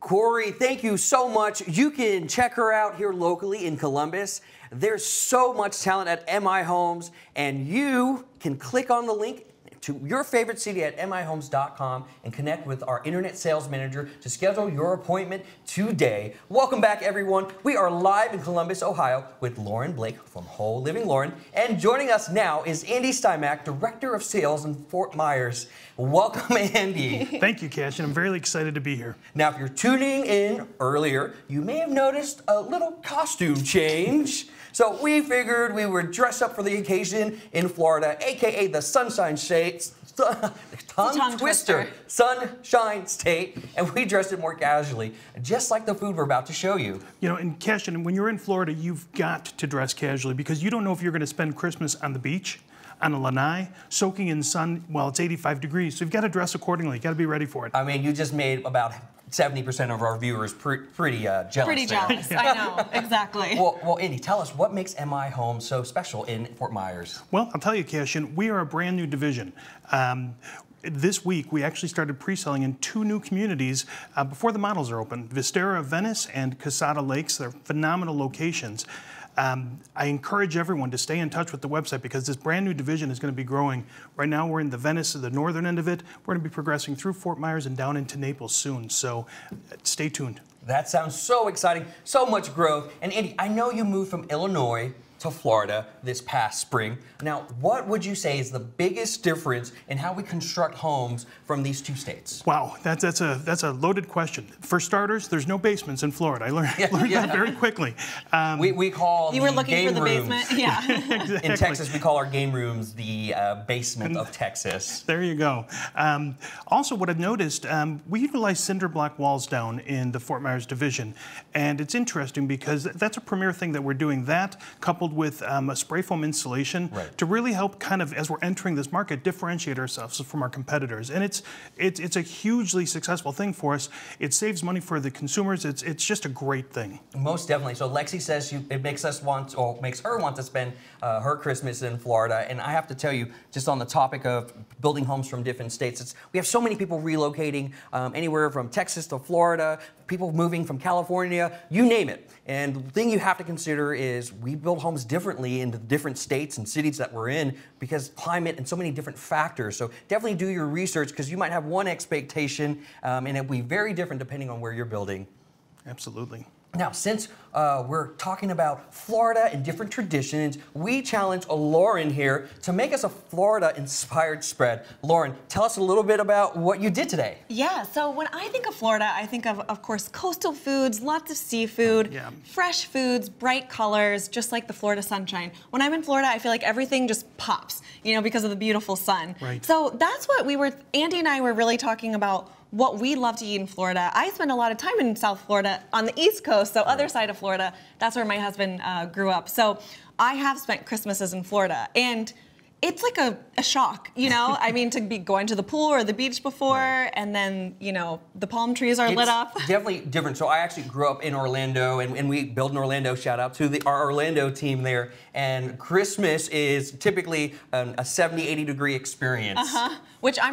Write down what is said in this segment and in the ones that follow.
Corey, thank you so much. You can check her out here locally in Columbus. There's so much talent at MI Homes, and you can click on the link to your favorite city at mihomes.com and connect with our internet sales manager to schedule your appointment today. Welcome back, everyone. We are live in Columbus, Ohio with Lauren Blake from Whole Living Lauren. And joining us now is Andy Stymack, Director of Sales in Fort Myers. Welcome, Andy. Thank you, Cash, and I'm very excited to be here. Now, if you're tuning in earlier, you may have noticed a little costume change. So we figured we would dress up for the occasion in Florida, aka the Sunshine State, tongue twister, Sunshine State, and we dressed it more casually, just like the food we're about to show you. You know, and Cash, when you're in Florida, you've got to dress casually because you don't know if you're going to spend Christmas on the beach, on a lanai, soaking in sun while it's 85 degrees. So you've got to dress accordingly. You've got to be ready for it. I mean, you just made about 70% of our viewers pretty jealous. Pretty jealous, I know, exactly. Well, Andy, tell us, what makes MI Homes so special in Fort Myers? Well, I'll tell you, Cashin, we are a brand new division. This week, we actually started pre-selling in 2 new communities before the models are open. Vistera of Venice and Casada Lakes. They're phenomenal locations. I encourage everyone to stay in touch with the website because this brand new division is going to be growing. Right now we're in the Venice, the northern end of it. We're going to be progressing through Fort Myers and down into Naples soon, so stay tuned. That sounds so exciting, so much growth. And Andy, I know you moved from Illinois to Florida this past spring. Now, what would you say is the biggest difference in how we construct homes from these 2 states? Wow, that's a loaded question. For starters, there's no basements in Florida. I learned that very quickly. We call you were looking for the basement, yeah. Exactly. In Texas, we call our game rooms the basement of Texas. There you go. Also, what I've noticed, we utilize cinder block walls down in the Fort Myers division, and it's interesting because that's a premier thing that we're doing. That coupled with a spray foam installation to really help kind of, as we're entering this market, differentiate ourselves from our competitors. And it's a hugely successful thing for us. It saves money for the consumers. It's just a great thing. Most definitely. So Lexi says it makes her want to spend her Christmas in Florida. And I have to tell you, just on the topic of building homes from different states, we have so many people relocating anywhere from Texas to Florida, people moving from California, you name it. And the thing you have to consider is we build homes differently in the different states and cities that we're in because climate and so many different factors. So definitely do your research because you might have one expectation and it'll be very different depending on where you're building. Absolutely. Now, since we're talking about Florida and different traditions, we challenge Lauren here to make us a Florida-inspired spread. Lauren, tell us a little bit about what you did today. Yeah, so when I think of Florida, I think of course, coastal foods, lots of seafood, fresh foods, bright colors, just like the Florida sunshine. When I'm in Florida, I feel like everything just pops, you know, because of the beautiful sun. Right. So that's what Andy and I were really talking about, what we love to eat in Florida. I spend a lot of time in South Florida on the East Coast, so other side of Florida. That's where my husband grew up. So I have spent Christmases in Florida, and it's like a shock, you know? I mean, to be going to the pool or the beach before, and then, you know, the palm trees are lit up. Definitely different. So I actually grew up in Orlando, and we build in Orlando. Shout out to our Orlando team there. And Christmas is typically a 70, 80 degree experience. Which I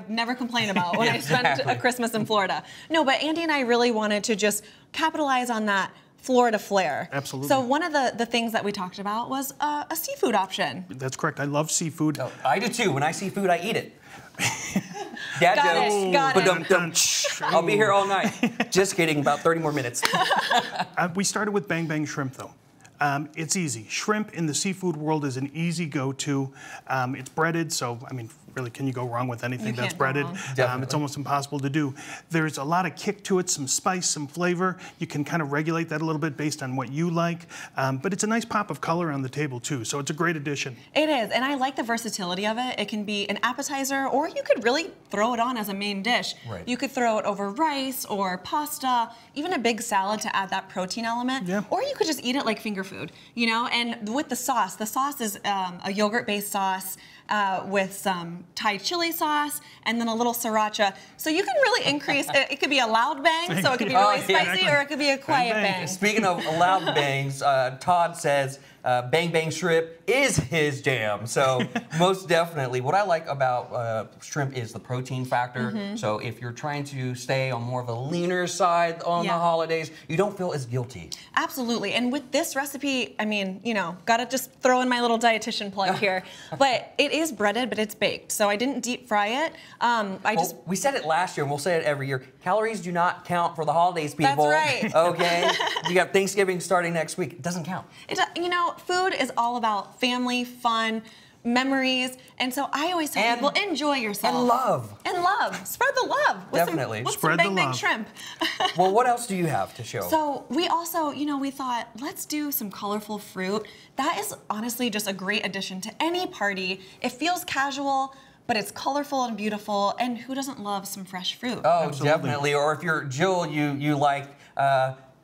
never complain about when I spent a Christmas in Florida. No, but Andy and I really wanted to just capitalize on that Florida flair. Absolutely. So one of the things that we talked about was a seafood option. That's correct. I love seafood. Oh, I do too. When I see food, I eat it. Dad jokes. Got it. I'll be here all night. Just kidding. About 30 more minutes. We started with Bang Bang Shrimp, though. It's easy. Shrimp in the seafood world is an easy go-to. It's breaded, so, I mean, really, can you go wrong with anything that's breaded? It's almost impossible to do. There's a lot of kick to it, some spice, some flavor. You can kind of regulate that a little bit based on what you like. But it's a nice pop of color on the table, too, so it's a great addition. It is, and I like the versatility of it. It can be an appetizer, or you could really throw it on as a main dish. Right. You could throw it over rice or pasta, even a big salad to add that protein element. Or you could just eat it like finger food, you know? And with the sauce is a yogurt-based sauce with some Thai chili sauce and then a little sriracha. So you can really increase, it could be a loud bang, so it could be really spicy, or it could be a quiet bang. Speaking of loud bangs, Todd says, Bang Bang Shrimp is his jam. So most definitely. What I like about shrimp is the protein factor. So if you're trying to stay on more of a leaner side on the holidays, you don't feel as guilty. Absolutely. And with this recipe, I mean, you know, gotta just throw in my little dietitian plug here. But it is breaded, but it's baked. So I didn't deep fry it. We said it last year, and we'll say it every year. Calories do not count for the holidays, people. That's right. Okay? You got Thanksgiving starting next week. It doesn't count. You know, food is all about family, fun, memories, and so I always tell people, enjoy yourself. And love. And love. Spread the love. Definitely. With some Bang Bang Shrimp. Well, what else do you have to show? So we also, you know, we thought, let's do some colorful fruit. That is honestly just a great addition to any party. It feels casual, but it's colorful and beautiful, and who doesn't love some fresh fruit? Oh, Absolutely. definitely. Or if you're Jill, you like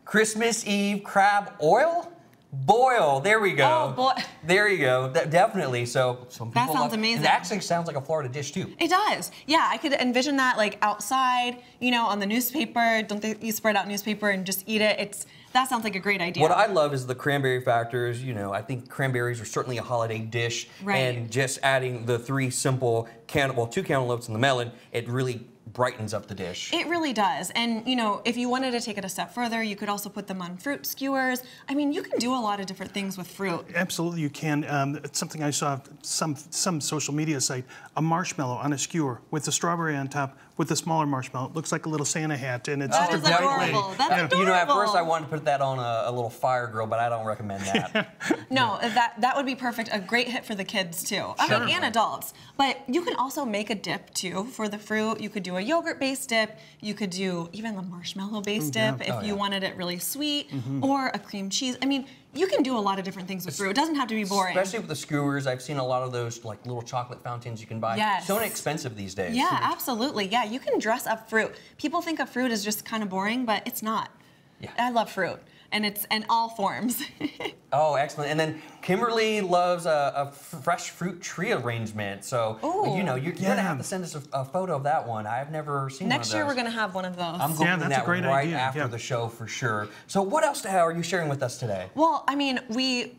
Christmas Eve crab oil? Boil. There we go. Oh, boy. There you go. Definitely. So some people That sounds amazing. It actually sounds like a Florida dish too. It does. Yeah, I could envision that like outside, you know, on the newspaper. You spread out newspaper and just eat it? That sounds like a great idea. What I love is the cranberry factors. You know, I think cranberries are certainly a holiday dish. Right. And just adding the three simple two cantaloupes and the melon, it really brightens up the dish. It really does. And, you know, if you wanted to take it a step further, you could also put them on fruit skewers. I mean, you can do a lot of different things with fruit. Absolutely, you can. It's something I saw some social media site, a marshmallow on a skewer with the strawberry on top with the smaller marshmallow. It looks like a little Santa hat, and it's That just is a adorable. That's adorable. You know, at first I wanted to put that on a little fire grill, but I don't recommend that. No, that would be perfect. A great hit for the kids too. I mean, and adults. But you can also make a dip too for the fruit. You could do a yogurt-based dip. You could do even the marshmallow-based dip if you wanted it really sweet, or a cream cheese. I mean, you can do a lot of different things with fruit. It doesn't have to be boring. Especially with the skewers, I've seen a lot of those like little chocolate fountains you can buy. Yes. So inexpensive these days. Yeah, absolutely. Yeah, you can dress up fruit. People think of fruit as just kind of boring, but it's not. Yeah. I love fruit, and it's in all forms. Oh, excellent. And then Kimberly loves a fresh fruit tree arrangement. So, you know, you're going to have to send us a photo of that one. I've never seen one of those. Next year, we're going to have one of those. I'm going that's that a great right idea. after the show for sure. So what else are you sharing with us today? Well, I mean, we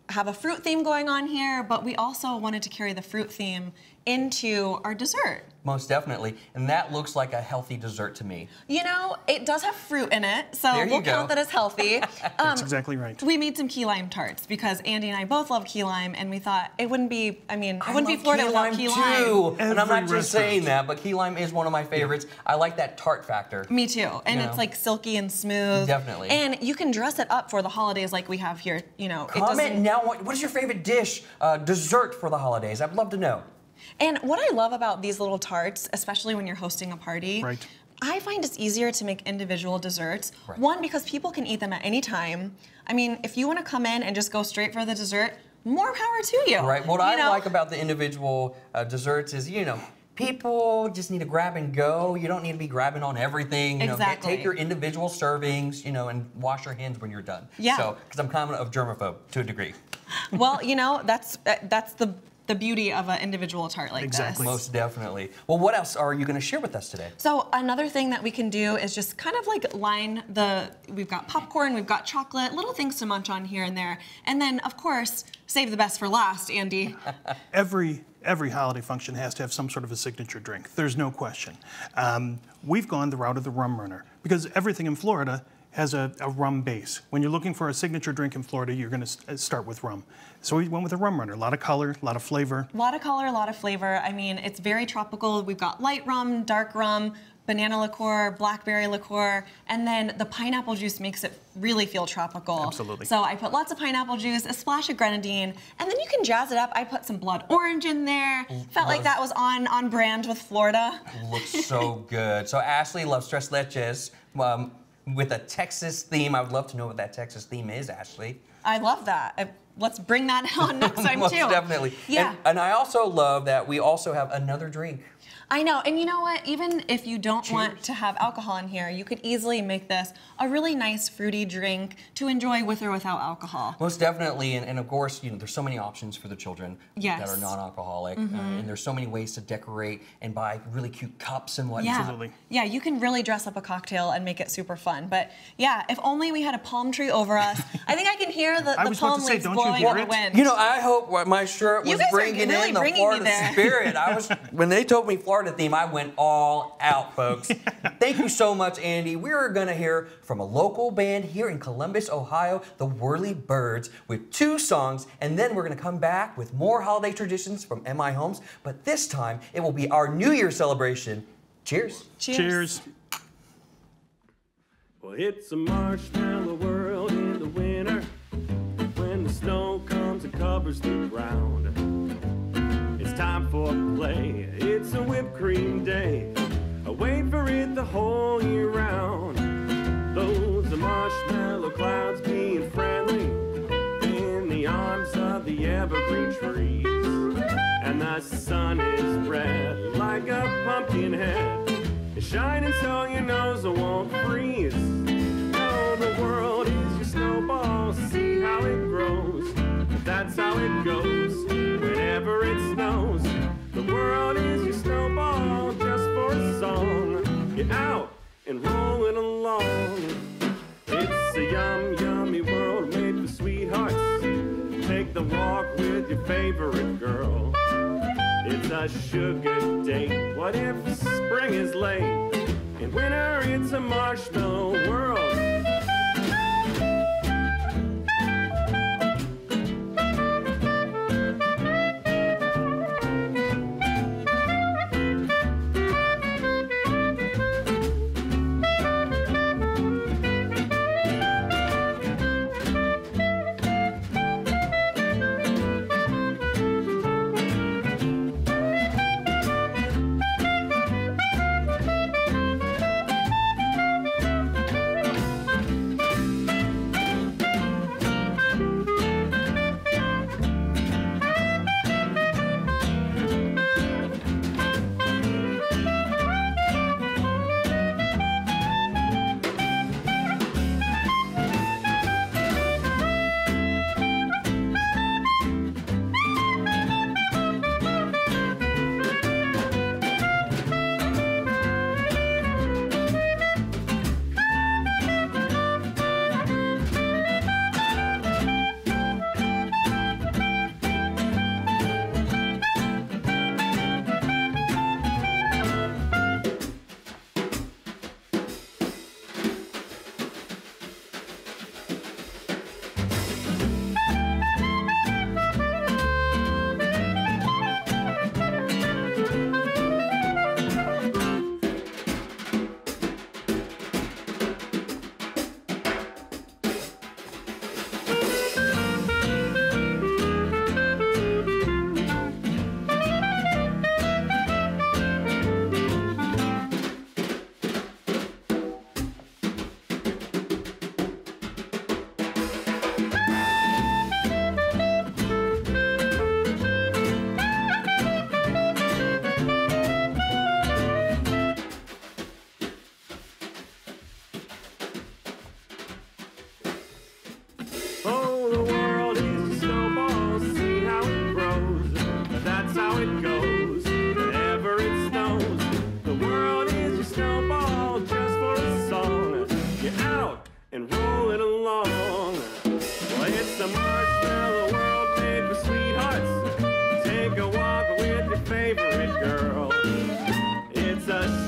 have a fruit theme going on here, but we also wanted to carry the fruit theme into our dessert. Most definitely. And that looks like a healthy dessert to me. You know, it does have fruit in it, so There you we'll go. count that as healthy. That's exactly right. We made some key lime tarts because Andy and I both love key lime, and we thought it wouldn't be, I mean, it wouldn't be Florida without key lime. Too. And I'm not Every just saying restaurant. that, but key lime is one of my favorites. I like that tart factor. Me too. And You it's know. like silky and smooth. Definitely. And you can dress it up for the holidays like we have here. You know, Comment now, what is your favorite dish, dessert for the holidays? I'd love to know. And what I love about these little tarts, especially when you're hosting a party, Right. I find it's easier to make individual desserts. Right. One, because people can eat them at any time. I mean, if you want to come in and just go straight for the dessert, more power to you. Right. What You I know? like about the individual desserts is, you know, people just need to grab and go. You don't need to be grabbing on everything. You know, Exactly. take your individual servings, you know, and wash your hands when you're done. Yeah. So, because I'm kind of germaphobe to a degree. Well, you know, that's the beauty of an individual tart like Exactly. this. Most definitely. Well, what else are you going to share with us today? So another thing that we can do is just kind of like we've got popcorn, we've got chocolate, little things to munch on here and there. And then, of course, save the best for last, Andy. Every holiday function has to have some sort of a signature drink. There's no question. We've gone the route of the rum runner because everything in Florida has a rum base. When you're looking for a signature drink in Florida, you're going to start with rum. So we went with a rum runner. A lot of color, a lot of flavor. A lot of color, a lot of flavor. I mean, it's very tropical. We've got light rum, dark rum, banana liqueur, blackberry liqueur, and then the pineapple juice makes it really feel tropical. Absolutely. So I put lots of pineapple juice, a splash of grenadine, and then you can jazz it up. I put some blood orange in there. Felt like that was on brand with Florida. Looks so good. So Ashley loves tres leches with a Texas theme. I would love to know what that Texas theme is, Ashley. I love that. Let's bring that on next time Most too. definitely. Yeah. And I also love that we also have another drink. I know, and you know what? Even if you don't want to have alcohol in here, you could easily make this a really nice fruity drink to enjoy with or without alcohol. Most definitely, and of course, you know, there's so many options for the children that are non-alcoholic, and there's so many ways to decorate and buy really cute cups and whatnot. Yeah. Absolutely. Yeah, you can really dress up a cocktail and make it super fun. But yeah, if only we had a palm tree over us. I think I can hear the palm leaves blowing in the wind. You know, I hope my shirt was bringing in the Florida spirit. When they told me Florida theme, I went all out, folks. Thank you so much, Andy. We're gonna hear from a local band here in Columbus, Ohio, the Homebuilders, with 2 songs, and then we're gonna come back with more holiday traditions from MI Homes, but this time it will be our New Year celebration. Cheers. Cheers. Well, it's a marshmallow world in the winter when the snow comes and covers the ground. It's time for play. It's a whipped cream day. I wait for it the whole year round. Those are marshmallow clouds being friendly in the arms of the evergreen trees. And the sun is red like a pumpkin head. It's shining so your nose won't freeze. Oh, the world is your snowball. See how it grows. That's how it goes whenever it snows. The world is your snowball just for a song. Get out and roll it along. It's a yummy world made for sweethearts. Take the walk with your favorite girl. It's a sugar date. What if spring is late? In winter, it's a marshmallow world.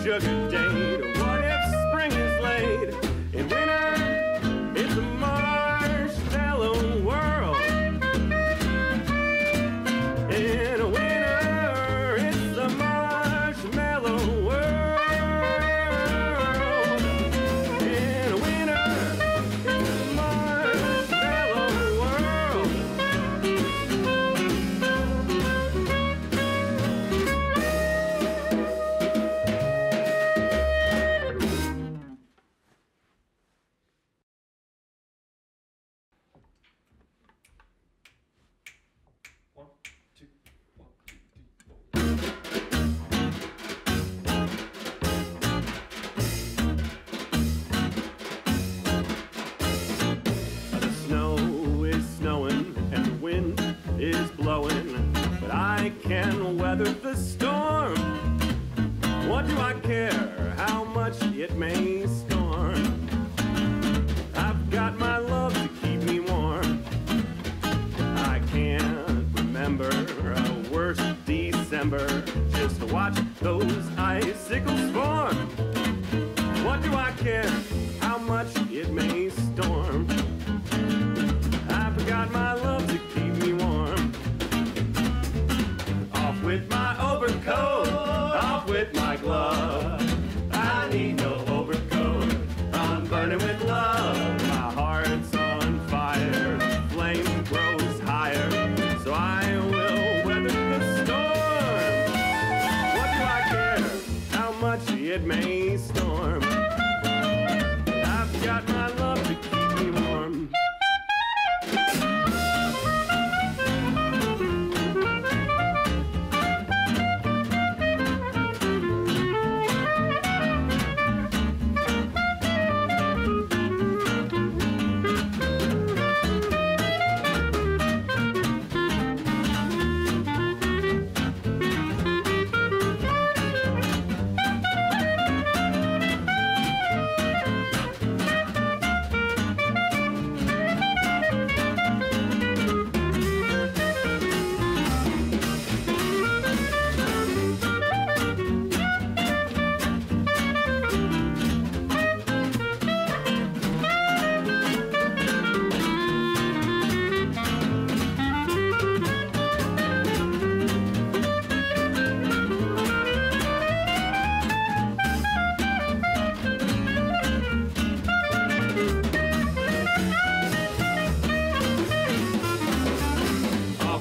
sugar date. What if spring is late? In winter, it's a marshmallow world. In winter, it's a marshmallow world. In winter, it's a marshmallow world. weather the storm. What do I care how much it may storm? I've got my love to keep me warm. I can't remember a worse December just to watch those icicles form. What do I care how much it may storm? I've got my love to keep me warm. Off with my overcoat, off with my glove. I need no overcoat, I'm burning with love. My heart's on fire, the flame grows higher, so I will weather the storm. What do I care how much it may storm? I've got my love to keep me warm.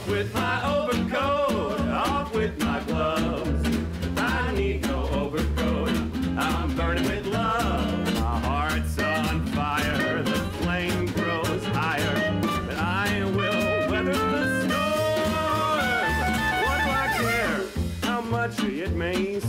With my overcoat, off with my gloves. I need no overcoat, I'm burning with love. My heart's on fire, the flame grows higher, but I will weather the storm. What do I care how much it may